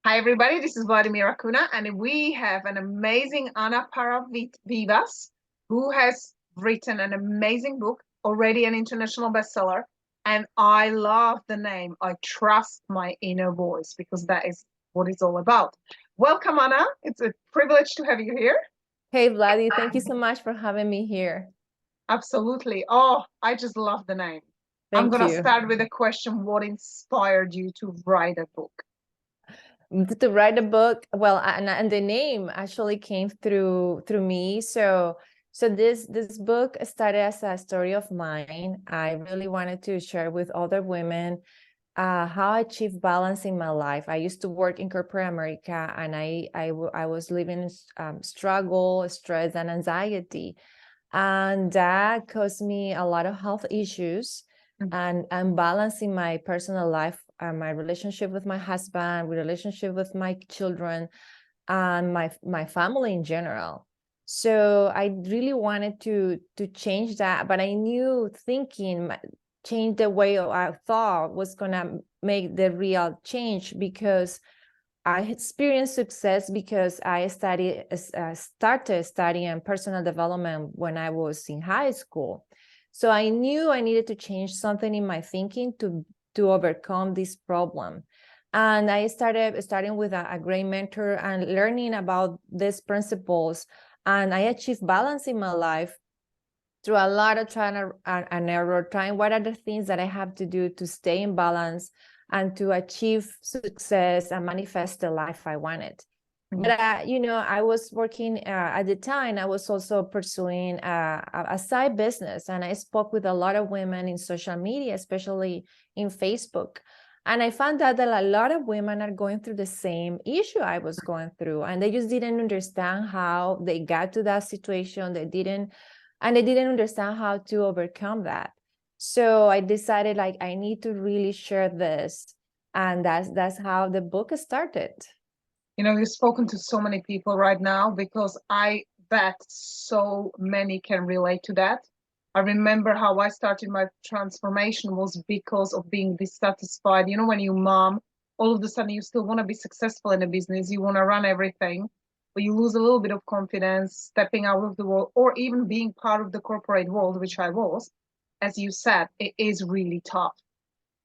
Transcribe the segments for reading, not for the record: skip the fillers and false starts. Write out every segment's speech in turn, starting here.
Hi, everybody. This is Vladimir Acuna, and we have an amazing Ana Parra Vivas, who has written an amazing book, already an international bestseller. And I love the name. I trust my inner voice because that is what it's all about. Welcome, Ana. It's a privilege to have you here. Hey, Vladdy, thank you so much for having me here. Absolutely. Oh, I just love the name. I'm Thank going to you. start with a question. What inspired you to write a book? To write a book, well, and the name actually came through me. So this book started as a story of mine. I really wanted to share with other women how I achieve balance in my life. I used to work in corporate America, and I was living struggle, stress, and anxiety, and that caused me a lot of health issues and balancing my personal life, my relationship with my husband, relationship with my children, and my family in general. So I really wanted to change that, but I knew change the way I thought was gonna make the real change, because I experienced success because I started studying personal development when I was in high school. So I knew I needed to change something in my thinking to overcome this problem. And I starting with a great mentor and learning about these principles. And I achieved balance in my life through a lot of trial and error, trying what are the things that I have to do to stay in balance and to achieve success and manifest the life I wanted. But I was working at the time. I was also pursuing a side business, and I spoke with a lot of women in social media, especially in Facebook. And I found out that a lot of women are going through the same issue I was going through, and they just didn't understand how they got to that situation. They didn't understand how to overcome that. So I decided, like, I need to really share this, and that's how the book started. You've spoken to so many people right now because I bet so many can relate to that. I remember how I started my transformation was because of being dissatisfied. When you mom, all of a sudden you still want to be successful in a business, you want to run everything, but you lose a little bit of confidence stepping out of the world or even being part of the corporate world, which I was. As you said, it is really tough.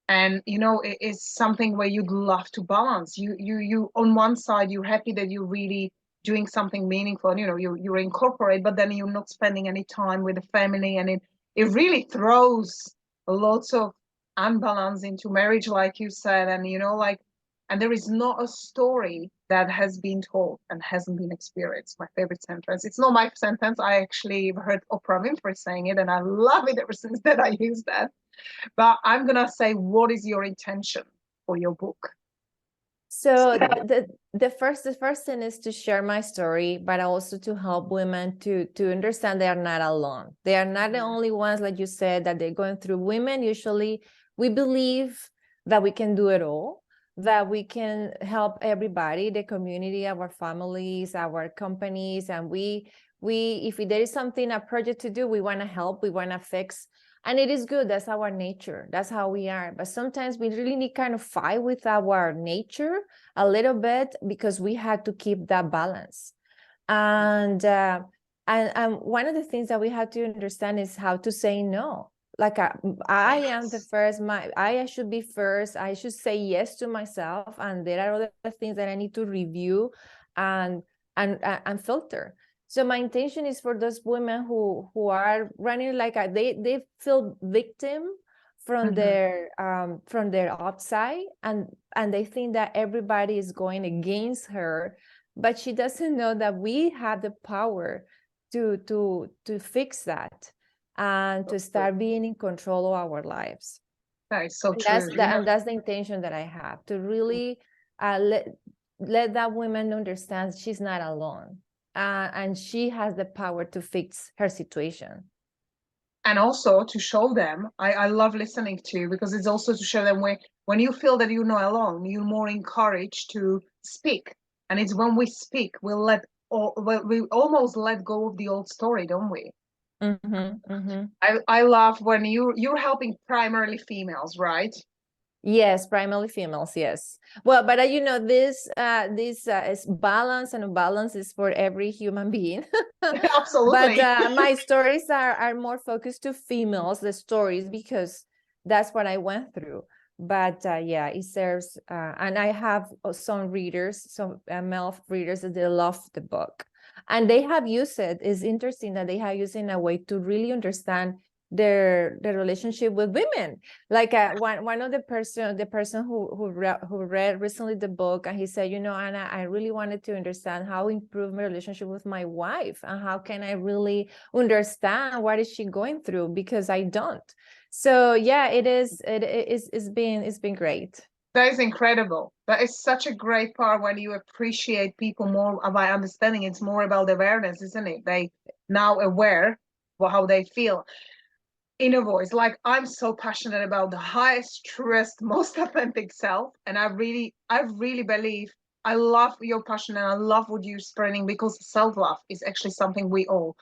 And it is something where you'd love to balance. You on one side you're happy that you're really doing something meaningful, and you're incorporate, but then you're not spending any time with the family, and it really throws lots of unbalance into marriage, like you said. And and there is not a story that has been told and hasn't been experienced. My favorite sentence. It's not my sentence. I actually heard Oprah Winfrey saying it, and I love it ever since that I use that. But I'm going to say, what is your intention for your book? So the first thing is to share my story, but also to help women to understand they are not alone. They are not the only ones, like you said, that they're going through. Women, usually, we believe that we can do it all, that we can help everybody, the community, our families, our companies, and we if there is something, a project to do, we want to help, we want to fix. And it is good. That's our nature. That's how we are. But sometimes we really need kind of fight with our nature a little bit, because we had to keep that balance. And one of the things that we have to understand is how to say no. Like I am the first. I should be first. I should say yes to myself, and there are other things that I need to review and filter. So my intention is for those women who are running like they feel victim from their outside, and they think that everybody is going against her, but she doesn't know that we have the power to fix that and to start being in control of our lives. That is so And true. that's the intention that I have, to really let that woman understand she's not alone, and she has the power to fix her situation. And also to show them, I love listening to, because it's also to show them when you feel that you're not alone, you're more encouraged to speak. And it's when we speak, we almost let go of the old story, don't we? Mm-hmm, mm-hmm. I love when you're helping primarily females, right? Yes, primarily females, yes. Well, but you know, this is balance and balance is for every human being. But Absolutely. my stories are more focused to females, the stories, because that's what I went through. But yeah, it serves, and I have some readers, some male readers that they love the book, and they have used it. It's interesting that they have used it in a way to really understand their relationship with women. Like one of the person who read recently the book, and he said, you know, Anna, I really wanted to understand how improve my relationship with my wife, and how can I really understand what is she going through, because I don't. So yeah, it's been great. That is incredible. That is such a great part when you appreciate people more by understanding. It's more about awareness, isn't it? They now aware of how they feel. Inner voice, like I'm so passionate about the highest, truest, most authentic self. And I really believe I love your passion and I love what you're spreading, because self-love is actually something we all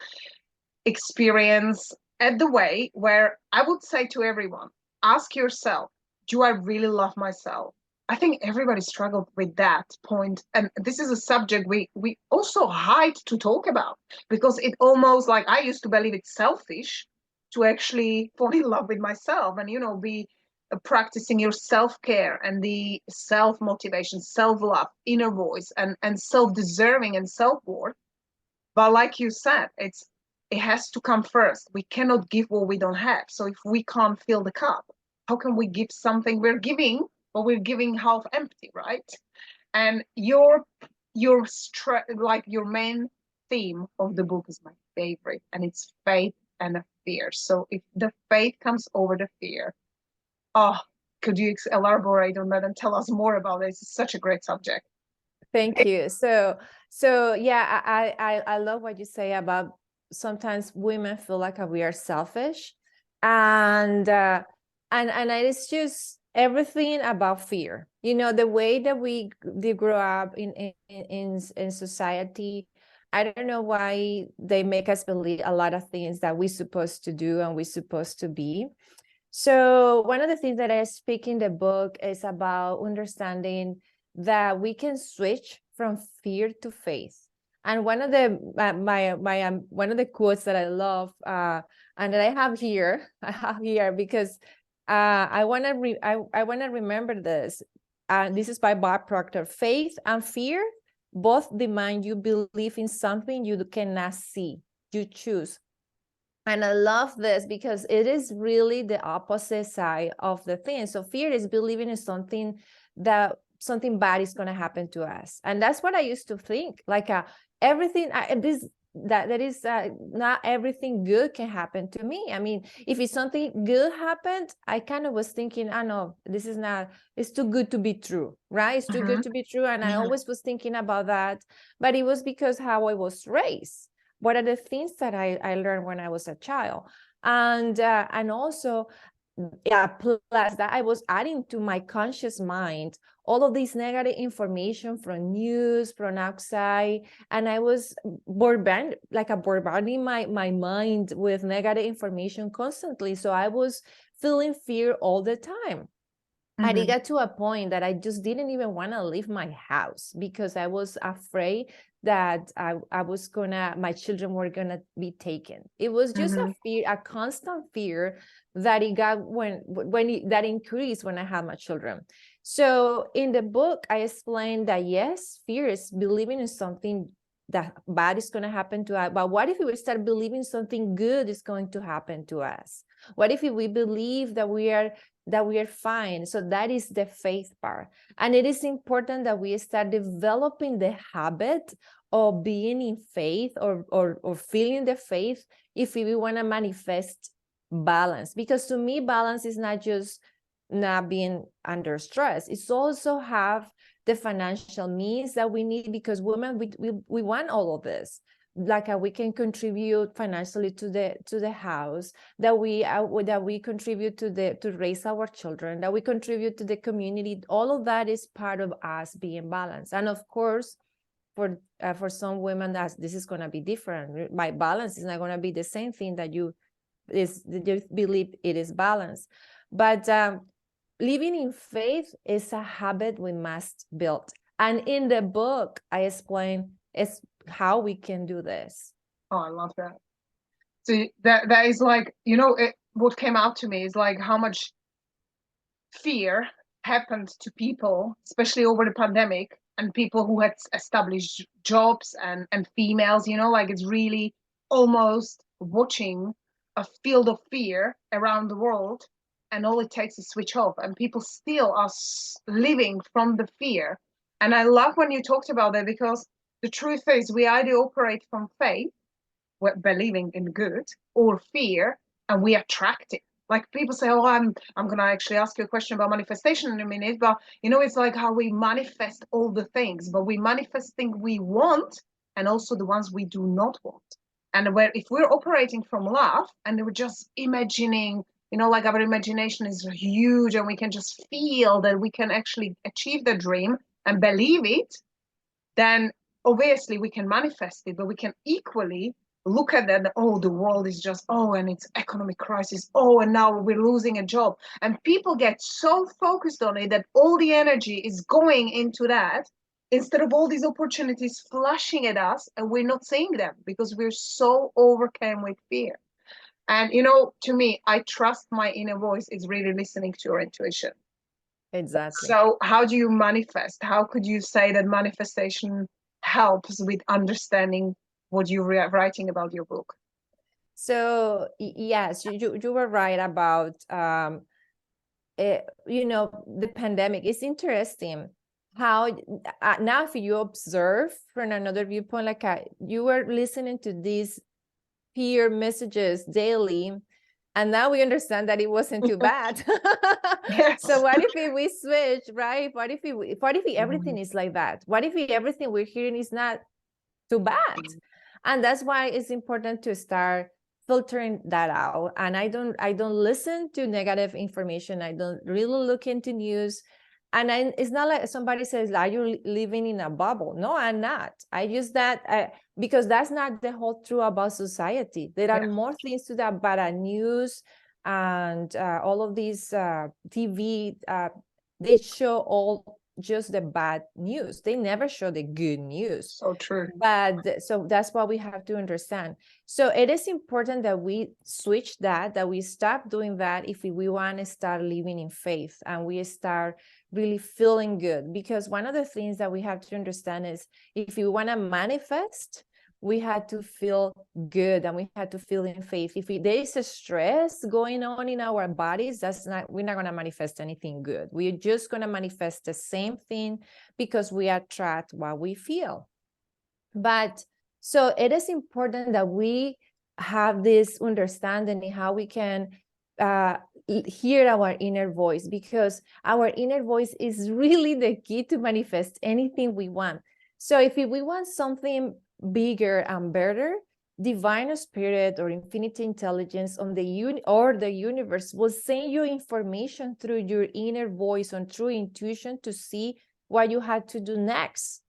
experience at the way where I would say to everyone, ask yourself, do I really love myself? I think everybody struggled with that point. And this is a subject we also hide to talk about, because it almost, like, I used to believe it's selfish to actually fall in love with myself and, be practicing your self-care and the self-motivation, self-love, inner voice, and self-deserving and self-worth. But like you said, it has to come first. We cannot give what we don't have. So if we can't fill the cup, how can we give something we're giving, but we're giving half empty, right? And like your main theme of the book is my favorite, and it's faith and fear. So if the faith comes over the fear, oh, could you elaborate on that and tell us more about it? It's such a great subject. Thank you. So yeah, I love what you say about sometimes women feel like we are selfish, and it's just everything about fear. You know, the way that they grow up in society. I don't know why they make us believe a lot of things that we're supposed to do and we're supposed to be. So one of the things that I speak in the book is about understanding that we can switch from fear to faith. And one of the one of the quotes that I love, and that I have here, because I want to I want to remember this. This is by Bob Proctor. Faith and fear both demand you believe in something you cannot see. You choose. And I love this because it is really the opposite side of the thing. So fear is believing in something bad is going to happen to us. And that's what I used to think, like everything not everything good can happen to me. I mean, if it's something good happened, I kind of was thinking, I know this is not, it's too good to be true, right? It's too good to be true. And I always was thinking about that, but it was because how I was raised. What are the things that I learned when I was a child? And also, yeah, plus that I was adding to my conscious mind all of this negative information from news, from outside, and I was bombarding my mind with negative information constantly. So I was feeling fear all the time. And it got to a point that I just didn't even want to leave my house because I was afraid that my children were gonna be taken. It was just a fear, a constant fear that it got that increased when I had my children. So in the book, I explained that yes, fear is believing in something that bad is going to happen to us. But what if we start believing something good is going to happen to us? What if we believe that we are fine? So that is the faith part. And it is important that we start developing the habit of being in faith or feeling the faith if we want to manifest balance. Because to me, balance is not just not being under stress. It's also have the financial means that we need, because women, we want all of this. Like we can contribute financially to the house, that we contribute to raise our children, that we contribute to the community. All of that is part of us being balanced. And of course, for some women, this is going to be different. My balance is not going to be the same thing that you believe it is balanced. But living in faith is a habit we must build. And in the book, I explain is how we can do this. Oh, I love that. So that is like, you know, what came out to me is like how much fear happened to people, especially over the pandemic, and people who had established jobs and females, you know, like it's really almost watching a field of fear around the world, and all it takes is switch off, and people still are living from the fear. And I love when you talked about that, because the truth is we either operate from faith, we're believing in good, or fear, and we attract it. Like people say, oh, I'm gonna actually ask you a question about manifestation in a minute, but you know, it's like how we manifest all the things, but we manifest things we want and also the ones we do not want. And where if we're operating from love and we're just imagining, you know, like our imagination is huge and we can just feel that we can actually achieve the dream and believe it, then obviously we can manifest it, but we can equally look at that, oh, the world is just, oh, and it's economic crisis, oh, and now we're losing a job. And people get so focused on it that all the energy is going into that instead of all these opportunities flashing at us, and we're not seeing them because we're so overcome with fear. And, you know, to me, I trust my inner voice is really listening to your intuition. Exactly. So how do you manifest? How could you say that manifestation helps with understanding what you're writing about your book? So yes, you were right about you know, the pandemic. It's interesting how now if you observe from another viewpoint, like you were listening to these peer messages daily, and now we understand that it wasn't too bad. Yes. So what if we switch, right? What if everything is like that? What if everything we're hearing is not too bad? And that's why it's important to start filtering that out. And I don't listen to negative information. I don't really look into news. And it's not like somebody says, are you living in a bubble? No, I'm not. I use that because that's not the whole truth about society. There are more things to that about news and all of these TV. They show all just the bad news. They never show the good news. So true. But so that's what we have to understand. So it is important that we switch that we stop doing that if we want to start living in faith and we start really feeling good. Because one of the things that we have to understand is if we want to manifest, we had to feel good and we had to feel in faith. If there is a stress going on in our bodies, we're not going to manifest anything good. We're just going to manifest the same thing because we attract what we feel. But so it is important that we have this understanding in how we can hear our inner voice, because our inner voice is really the key to manifest anything we want. So if we want something bigger and better, divine spirit or infinite intelligence on the universe will send you information through your inner voice and through intuition to see what you have to do next.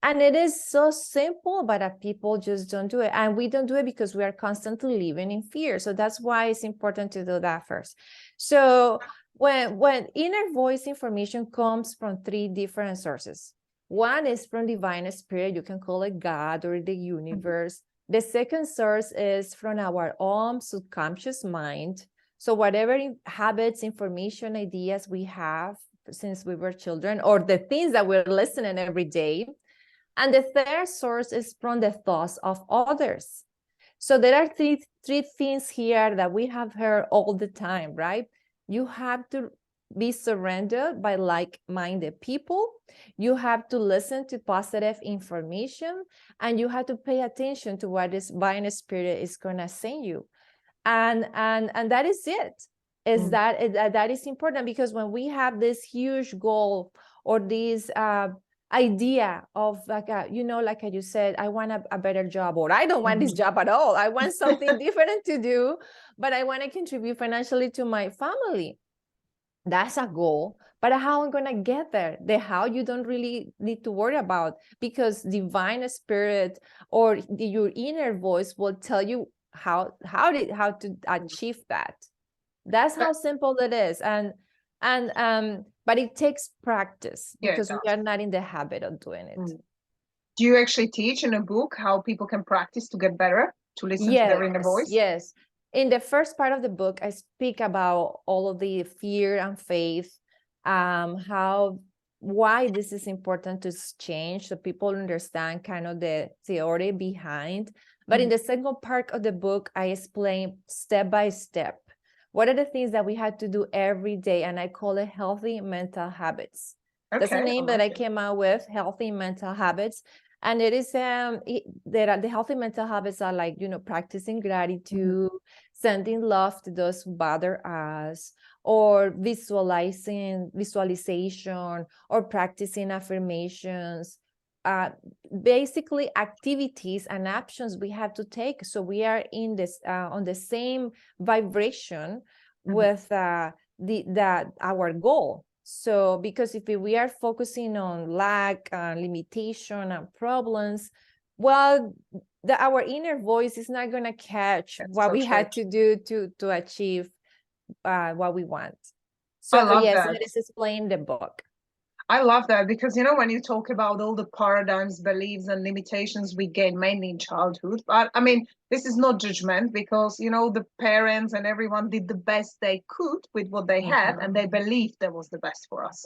And it is so simple, but people just don't do it. And we don't do it because we are constantly living in fear. So that's why it's important to do that first. So when inner voice information comes from 3 different sources. One is from divine spirit. You can call it God or the universe. The second source is from our own subconscious mind. So whatever habits, information, ideas we have since we were children, or the things that we're listening every day. And the third source is from the thoughts of others. So there are three things here that we have heard all the time, right? You have to be surrendered by like-minded people. You have to listen to positive information, and you have to pay attention to what this divine spirit is going to send you. And that is it. That is important, because when we have this huge goal or this idea of like you said, I want a better job, or I don't want this job at all, I want something different to do, but I want to contribute financially to my family. That's a goal, but how I'm gonna get there? The how you don't really need to worry about, because divine spirit or your inner voice will tell you how to achieve that. That's how simple it is. And And but it takes practice Yeah, it because we does. are not in the habit of doing it. Do you actually teach in a book how people can practice to get better, to listen to their inner voice? Yes. In the first part of the book, I speak about all of the fear and faith, why this is important to change so people understand kind of the theory behind. But in the second part of the book, I explain step by step what are the things that we had to do every day, and I call it healthy mental habits. That's the name that I came out with, healthy mental habits. And it is the healthy mental habits are like, practicing gratitude, sending love to those who bother us, or visualization, or practicing affirmations. Basically activities and actions we have to take so we are in this on the same vibration with our goal. So because if we are focusing on lack, limitation, and problems, well, our inner voice is not going to catch what we had to do to achieve what we want. So yes, that is explained in the book. I love that because, when you talk about all the paradigms, beliefs, and limitations we gain mainly in childhood, but I mean, this is not judgment because, the parents and everyone did the best they could with what they had, and they believed that was the best for us.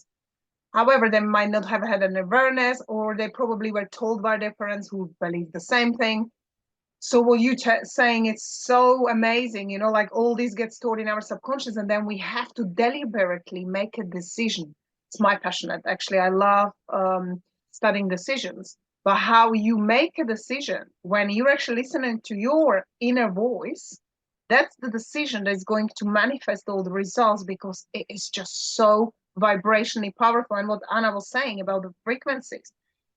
However, they might not have had an awareness, or they probably were told by their parents who believed the same thing. So what you saying, it's so amazing, like all this gets stored in our subconscious, and then we have to deliberately make a decision. It's my passion. Actually, I love studying decisions, but how you make a decision when you're actually listening to your inner voice, that's the decision that's going to manifest all the results, because it is just so vibrationally powerful. And what Anna was saying about the frequencies,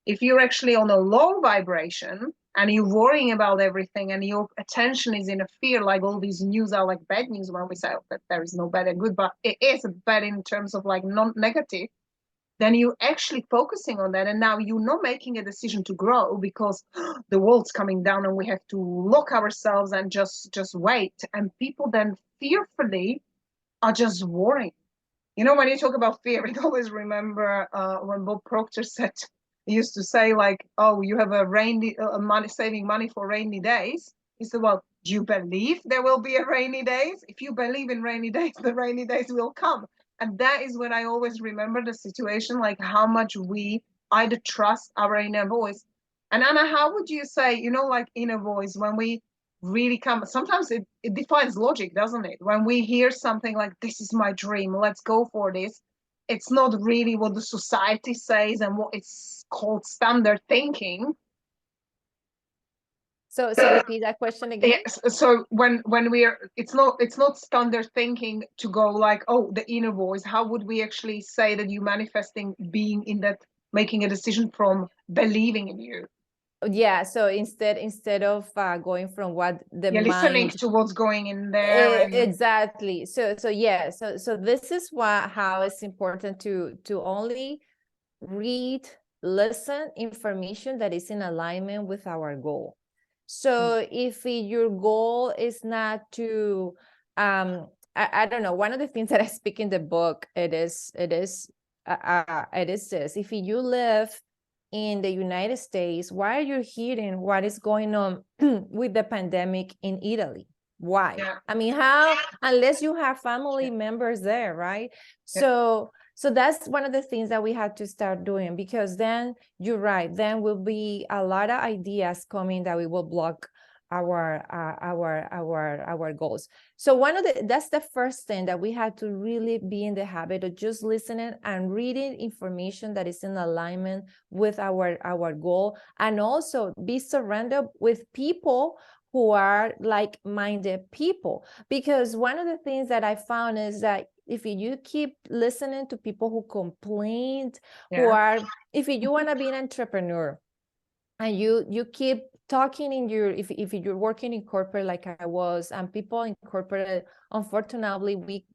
if you're actually on a low vibration and you're worrying about everything and your attention is in a fear, like all these news are like bad news when we say that there is no bad and good, but it is bad in terms of like non-negative, then you're actually focusing on that. And now you're not making a decision to grow because the world's coming down and we have to lock ourselves and just wait. And people then fearfully are just worrying. When you talk about fear, I always remember when Bob Proctor said, he used to say like, oh, you have saving money for rainy days. He said, well, do you believe there will be a rainy days? If you believe in rainy days, the rainy days will come. And that is when I always remember the situation, like how much we either trust our inner voice. And Anna, how would you say, like inner voice, when we really come, sometimes it defies logic, doesn't it? When we hear something like, this is my dream, let's go for this, it's not really what the society says and what it's called standard thinking. So repeat that question again. Yes. So when it's not standard thinking to go like, oh, the inner voice, how would we actually say that you manifesting being in that, making a decision from believing in you? Yeah, so instead of going from what the mind, listening to what's going in there, exactly. So yeah, so this is how it's important to only read, listen information that is in alignment with our goal. So if your goal is not to I don't know, one of the things that I speak in the book, it is this: if you live in the United States, why are you hearing what is going on with the pandemic in Italy? Why? I mean, how, unless you have family members there, right? So that's one of the things that we had to start doing, because then you're right, then will be a lot of ideas coming that we will block our goals. So that's the first thing, that we had to really be in the habit of just listening and reading information that is in alignment with our goal, and also be surrendered with people who are like-minded people. Because one of the things that I found is that if you keep listening to people who complain, if you want to be an entrepreneur, and you keep talking in if you're working in corporate like I was, and people in corporate, unfortunately, we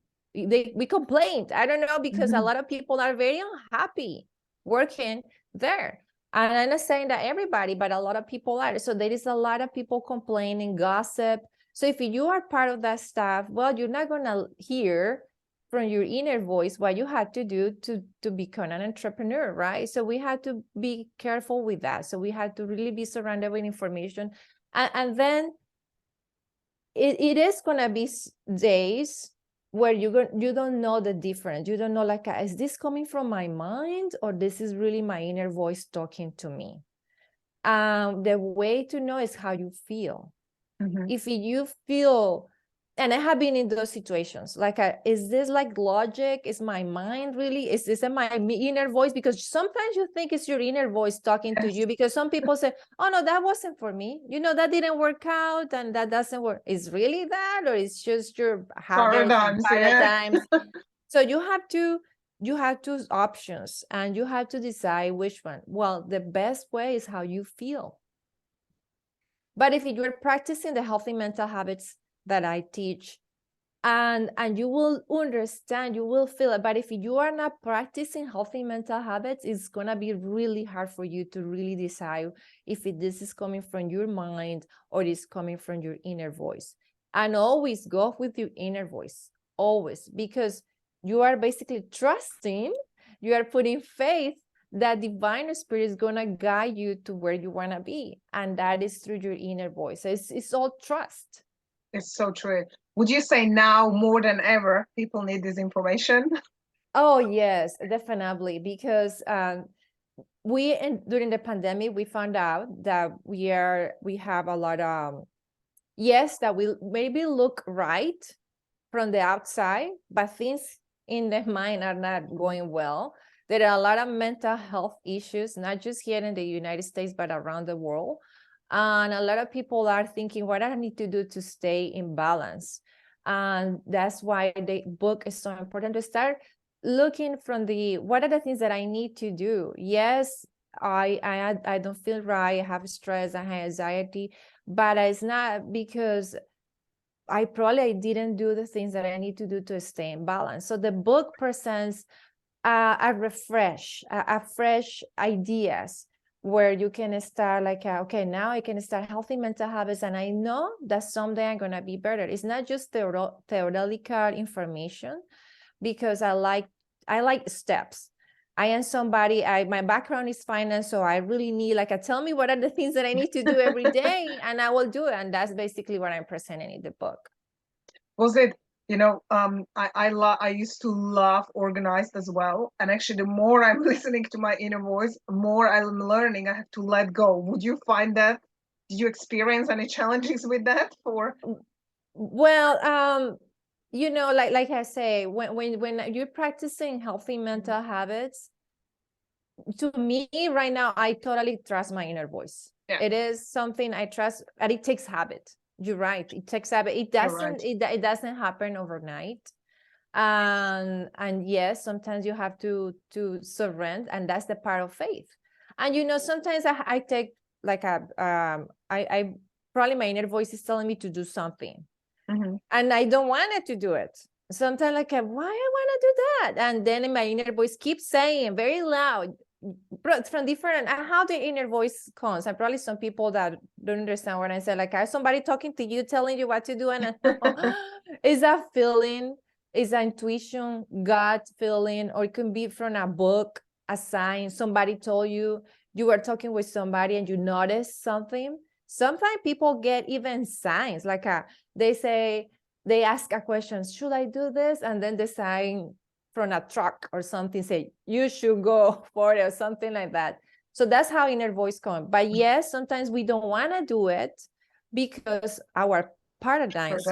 complained. I don't know, because a lot of people are very unhappy working there. And I'm not saying that everybody, but a lot of people are. So there is a lot of people complaining, gossip. So if you are part of that stuff, well, you're not going to hear from your inner voice what you had to do to become an entrepreneur, right? So we had to be careful with that. So we had to really be surrounded with information. And then it is going to be days where you don't know the difference. You don't know, like, is this coming from my mind or this is really my inner voice talking to me? The way to know is how you feel. If you feel, and I have been in those situations, like, is this like logic? Is my mind really, is this my inner voice? Because sometimes you think it's your inner voice talking to you, because some people say, oh no, that wasn't for me. That didn't work out and that doesn't work. Is really that, or it's just your habits and paradigms? So you have two options and you have to decide which one. Well, the best way is how you feel. But if you're practicing the healthy mental habits that I teach, and you will understand, you will feel it. But if you are not practicing healthy mental habits, it's going to be really hard for you to really decide if this is coming from your mind or is coming from your inner voice. And always go with your inner voice, always, because you are basically trusting, you are putting faith that divine spirit is going to guide you to where you want to be. And that is through your inner voice. It's all trust. It's so true. Would you say now more than ever, people need this information? Oh, yes, definitely. Because during the pandemic, we found out that we have a lot of, yes, that will maybe look right from the outside, but things in the mind are not going well. There are a lot of mental health issues, not just here in the United States, but around the world. And a lot of people are thinking, what do I need to do to stay in balance? And that's why the book is so important, to start looking from what are the things that I need to do? Yes, I don't feel right. I have stress, I have anxiety, but it's not because I probably didn't do the things that I need to do to stay in balance. So the book presents a fresh ideas where you can start like, okay, now I can start healthy mental habits, and I know that someday I'm going to be better. It's not just theoretical information, because I like steps. I am somebody, my background is finance, so I really need, tell me what are the things that I need to do every day, and I will do it. And that's basically what I'm presenting in the book. Was it, I used to love organized as well. And actually, the more I'm listening to my inner voice, more I'm learning I have to let go. Would you find that? Did you experience any challenges with that? Well, like I say, when you're practicing healthy mental habits, to me right now, I totally trust my inner voice. Yeah. It is something I trust, and it takes habit. You're right. It takes habit. It doesn't. It doesn't happen overnight. And yes, sometimes you have to surrender, and that's the part of faith. And sometimes I take I probably my inner voice is telling me to do something, and I don't want it to do it. Sometimes why I want to do that, and then my inner voice keeps saying very loud, from different, and how the inner voice comes. And probably some people that don't understand what I said, is somebody talking to you, telling you what to do, and is that feeling, is that intuition, gut feeling, or it can be from a book, a sign, somebody told you were talking with somebody and you notice something. Sometimes people get even signs, they ask a question, should I do this? And then the sign from a truck or something say, you should go for it, or something like that. So that's how inner voice comes. But yes, sometimes we don't want to do it because our paradigms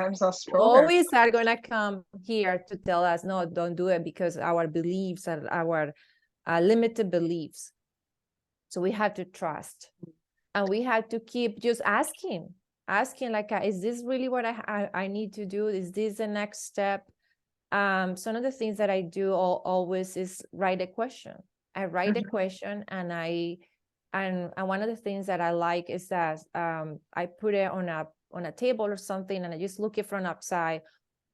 always are going to come here to tell us, no, don't do it, because our beliefs are our limited beliefs. So we have to trust, and we have to keep just asking, is this really what I need to do? Is this the next step? Some of the things that I do always is write a question. I write a question, and one of the things that I like is that I put it on a table or something, and I just look it from upside.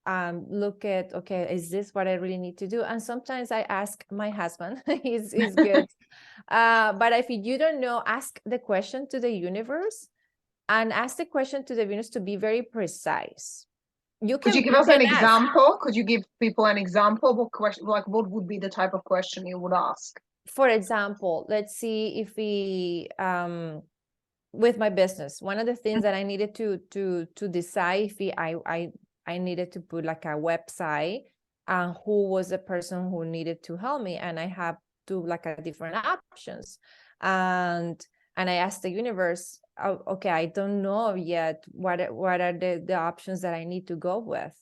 Look at, okay, is this what I really need to do? And sometimes I ask my husband, he's good. But if you don't know, ask the question to the universe, and ask the question to the universe to be very precise. Could you give us an example? Could you give people an example? What question, like what would be the type of question you would ask? For example, let's see if we with my business, one of the things that I needed to decide if I needed to put like a website and who was the person who needed to help me, and I have two like a different options, and I asked the universe, oh, okay, I don't know yet what are the options that I need to go with,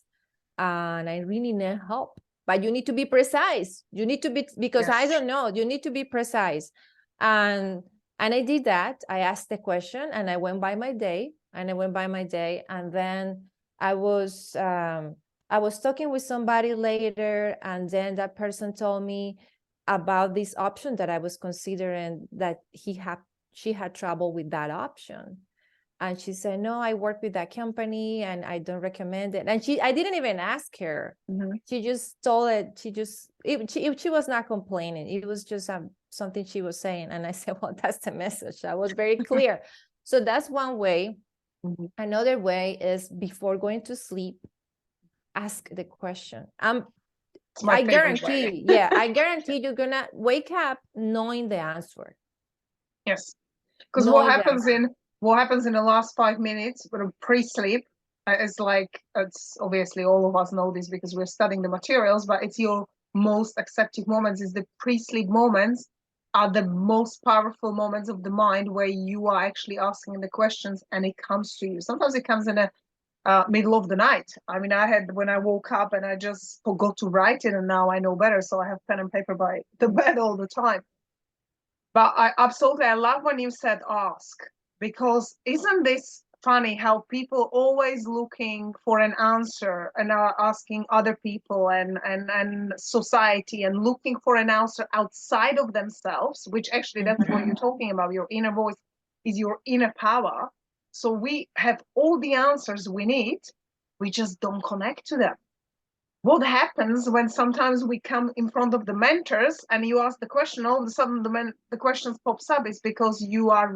and I really need help. But you need to be precise. You need to be, because I don't know. You need to be precise, and I did that. I asked the question, and I went by my day, and then I was talking with somebody later, and then that person told me about this option that I was considering, that she had trouble with that option. And she said, no, I work with that company and I don't recommend it. And I didn't even ask her. She just told it. She was not complaining. It was just something she was saying. And I said, well, that's the message. I was very clear. So that's one way. Another way is before going to sleep, ask the question. I guarantee, I guarantee you're gonna wake up knowing the answer. Yes. Because what happens in the last 5 minutes for a pre-sleep is like, it's obviously all of us know this because we're studying the materials, but it's your most accepted moments. Is the pre-sleep moments are the most powerful moments of the mind, where you are actually asking the questions and it comes to you. Sometimes it comes in a middle of the night. I mean, I had when I woke up and I just forgot to write it, and now I know better, so I have pen and paper by the bed all the time. But I love when you said ask, because isn't this funny how people always looking for an answer and are asking other people and society and looking for an answer outside of themselves, which actually that's what you're talking about. Your inner voice is your inner power. So we have all the answers we need, we just don't connect to them. What happens when sometimes we come in front of the mentors and you ask the question, all of a sudden the questions pops up, is because you are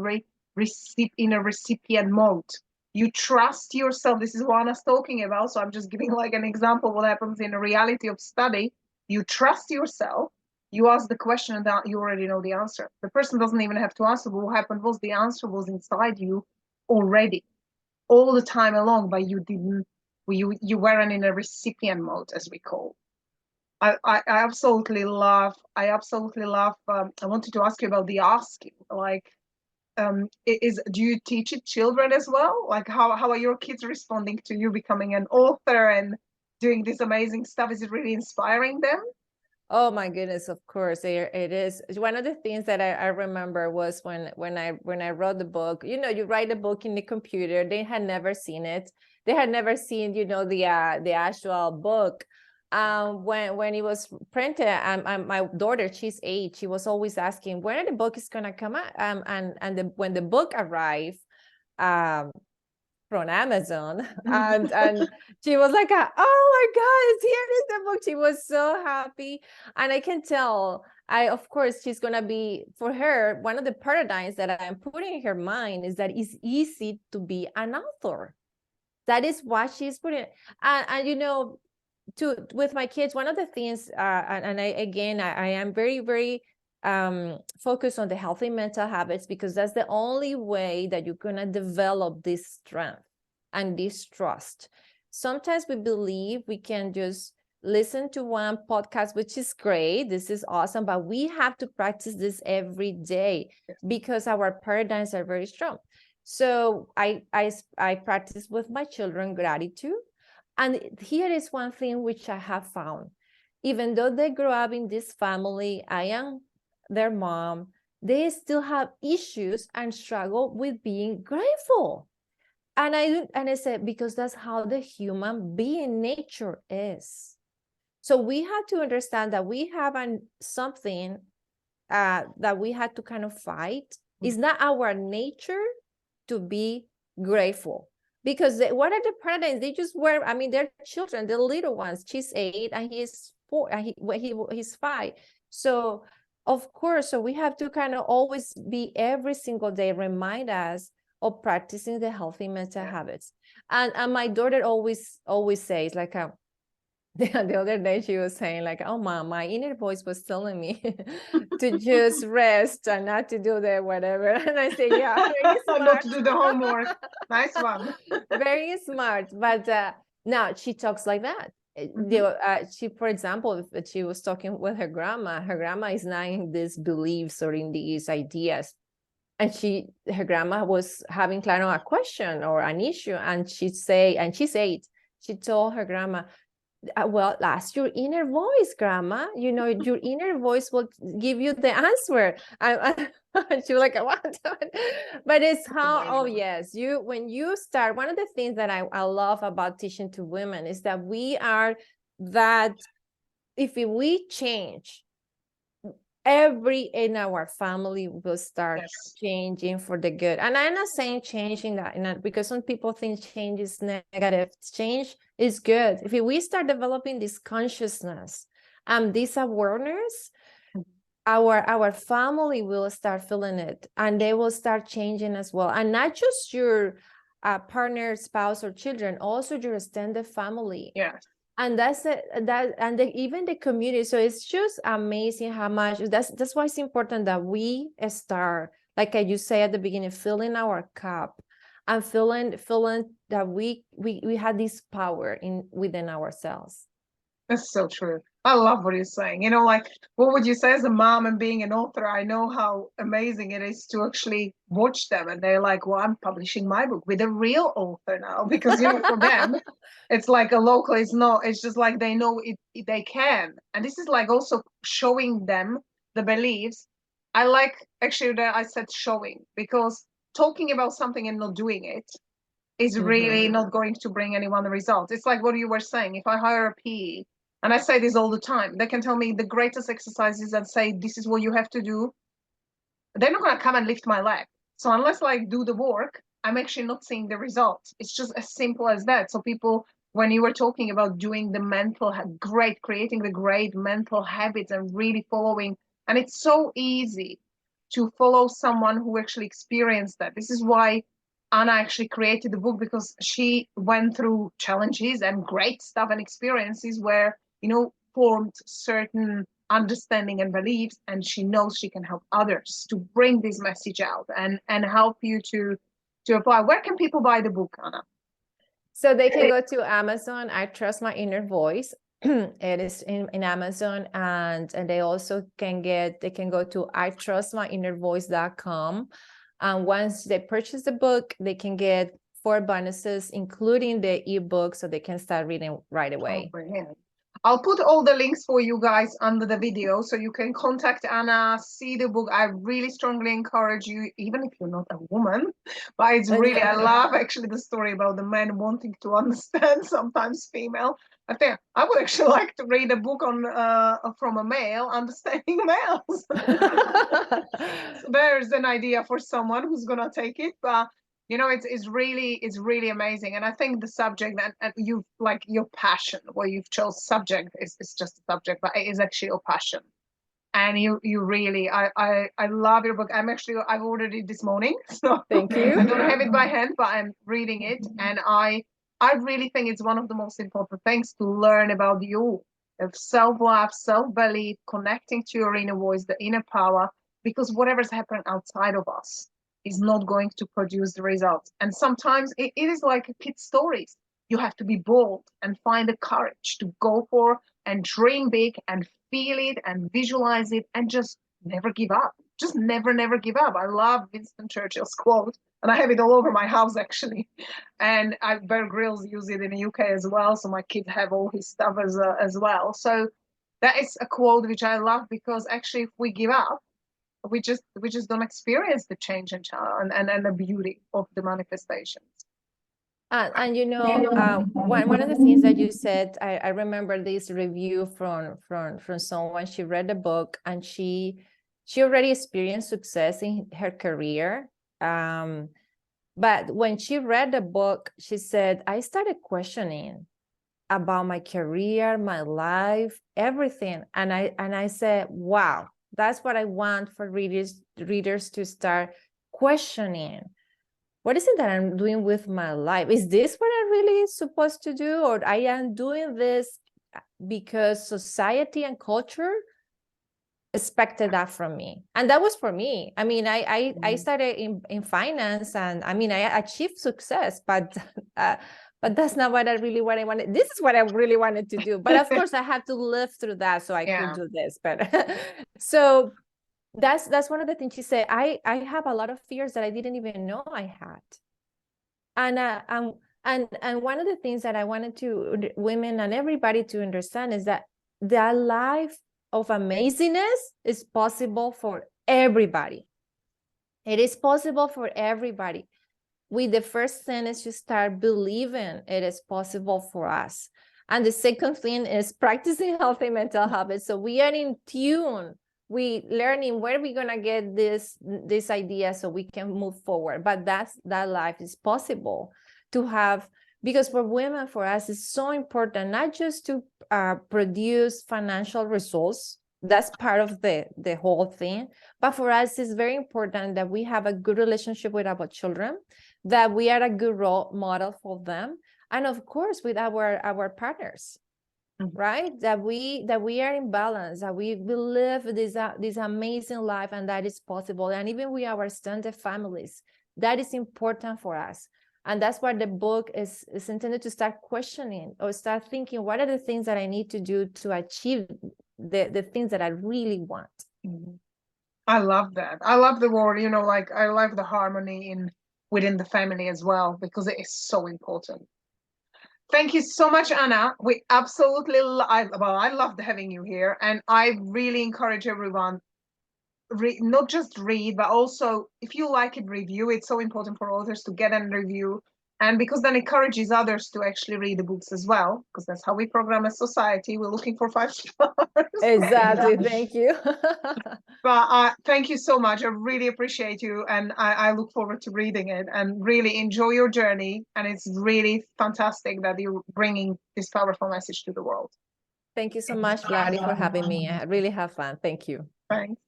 in a recipient mode. You trust yourself. This is what Anna's talking about. So I'm just giving like an example of what happens in a reality of study. You trust yourself. You ask the question and you already know the answer. The person doesn't even have to answer. But what happened was the answer was inside you already, all the time along, but you didn't. You weren't in a recipient mode, as we call. I absolutely love. I wanted to ask you about the asking. Like, do you teach it children as well? Like, how are your kids responding to you becoming an author and doing this amazing stuff? Is it really inspiring them? Oh my goodness, of course it is. One of the things that I remember was when I wrote the book. You know, you write a book in the computer. They had never seen it. They had never seen, you know, the actual book. When it was printed, my daughter, she's 8. She was always asking when the book is gonna come out. When the book arrived, from Amazon, and she was like, oh my God, here is the book. She was so happy. And I can tell, of course, she's going to be, for her, one of the paradigms that I'm putting in her mind is that it's easy to be an author. That is what she's putting. And you know, with my kids, one of the things, I am very, very focus on the healthy mental habits, because that's the only way that you're going to develop this strength and this trust. Sometimes we believe we can just listen to one podcast, which is great. This is awesome, but we have to practice this every day because our paradigms are very strong. So I practice with my children gratitude. And here is one thing which I have found. Even though they grow up in this family, I am their mom, they still have issues and struggle with being grateful. And I said, because that's how the human being nature is. So we have to understand that we have something that we had to kind of fight. It's not our nature to be grateful. Because what are the paradigms? They just were, I mean, they're children, the little ones. She's 8 and he's 4, and he's 5. So of course, so we have to kind of always be every single day, remind us of practicing the healthy mental habits. And my daughter always says, like, the other day she was saying, like, oh, Mom, my inner voice was telling me to just rest and not to do the whatever. And I say, yeah, very smart. Not to do the homework. Nice one. Very smart. But now she talks like that. She, for example, if she was talking with her grandma is not in these beliefs or in these ideas. And her grandma was having, claro, a question or an issue. And she told her grandma, well, ask your inner voice, Grandma. You know, your inner voice will give you the answer. She was like, what? But it's how, oh yes, when you start, one of the things that I love about teaching to women is that that if we change, every in our family will start changing for the good. And I'm not saying changing that, because some people think change is negative. Change is good. If we start developing this consciousness and this awareness, our family will start feeling it, and they will start changing as well. And not just your partner, spouse, or children, also your extended family. Yeah. And that's it, even the community. So it's just amazing how much, that's why it's important that we start, like you say at the beginning, filling our cup and feeling that we have this power within ourselves. That's so true. I love what you're saying. You know, like, what would you say as a mom and being an author? I know how amazing it is to actually watch them, and they're like, well, I'm publishing my book with a real author now, because, you know, for them, it's like a local, it's just like they know they can. And this is like also showing them the beliefs. I like, actually, that I said showing, because talking about something and not doing it is really not going to bring anyone the result. It's like what you were saying. If I hire a PE, and I say this all the time, they can tell me the greatest exercises and say, this is what you have to do. They're not going to come and lift my leg. So unless I do the work, I'm actually not seeing the results. It's just as simple as that. So people, when you were talking about doing the creating the great mental habits and really following, and it's so easy to follow someone who actually experienced that. This is why Ana actually created the book, because she went through challenges and great stuff and experiences where, you know, formed certain understanding and beliefs, and she knows she can help others to bring this message out and help you to apply. Where can people buy the book, Ana? So they can go to Amazon. I Trust My Inner Voice. It is in Amazon, and they also can go to itrustmyinnervoice.com. And once they purchase the book, they can get 4 bonuses, including the ebook, so they can start reading right away. Oh, brilliant. I'll put all the links for you guys under the video, so you can contact Ana, see the book. I really strongly encourage you, even if you're not a woman, but it's really, I love actually the story about the men wanting to understand, sometimes female. I think I would actually like to read a book on from a male understanding males. So there's an idea for someone who's gonna take it, but you know, it's really amazing. And I think the subject and you like your passion, where you've chose subject is just a subject, but it is actually your passion. And you really, I love your book. I've ordered it this morning, so thank you. I don't have it by hand, but I'm reading it, and I really think it's one of the most important things to learn about you, of self-love, self-belief, connecting to your inner voice, the inner power, because whatever's happening outside of us is not going to produce the results. And sometimes it is like kids' stories. You have to be bold and find the courage to go for and dream big and feel it and visualize it and just never give up. Just never give up. I love Winston Churchill's quote, and I have it all over my house actually. And Bear Grylls use it in the UK as well, so my kids have all his stuff as well. So that is a quote which I love, because actually if we give up, we just don't experience the change and the beauty of the manifestations. And you know, one of the things that you said, I remember this review from someone. She read the book, and she already experienced success in her career. But when she read the book, she said, I started questioning about my career, my life, everything. And I said, wow, that's what I want for readers to start questioning. what is it that I'm doing with my life? Is this what I'm really supposed to do? Or I am doing this because society and culture expected that from me? And that was for me. I mean, I started in finance, and I mean, I achieved success, but that's not what I wanted. This is what I really wanted to do. But of course, I had to live through that so I could do this. But so that's one of the things she said. I have a lot of fears that I didn't even know I had. And one of the things that I wanted to women and everybody to understand is that the life of amazingness is possible for everybody. It is possible for everybody. The first thing is to start believing it is possible for us. And the second thing is practicing healthy mental habits. So we are in tune. We learning where we're gonna get this idea so we can move forward. But that life is possible to have, because for women, for us, it's so important not just to produce financial results. That's part of the whole thing. But for us, it's very important that we have a good relationship with our children, that we are a good role model for them, and of course with our partners, right? That we are in balance, that we live this amazing life, and that is possible. And even with our extended families, that is important for us. And that's why the book is intended to start questioning or start thinking, what are the things that I need to do to achieve the things that I really want? I love that. I love the word, like I love the harmony within the family as well, because it is so important. Thank you so much, Ana. We absolutely, I loved having you here, and I really encourage everyone, not just read, but also if you like it, review. It's so important for authors to get and review, and because then encourages others to actually read the books as well, because that's how we program a society. We're looking for 5 stars. Exactly. Thank you. But thank you so much. I really appreciate you, and I look forward to reading it and really enjoy your journey. And it's really fantastic that you're bringing this powerful message to the world. Thank you so much, Vladi, for having me. I really have fun. Thank you. Thanks.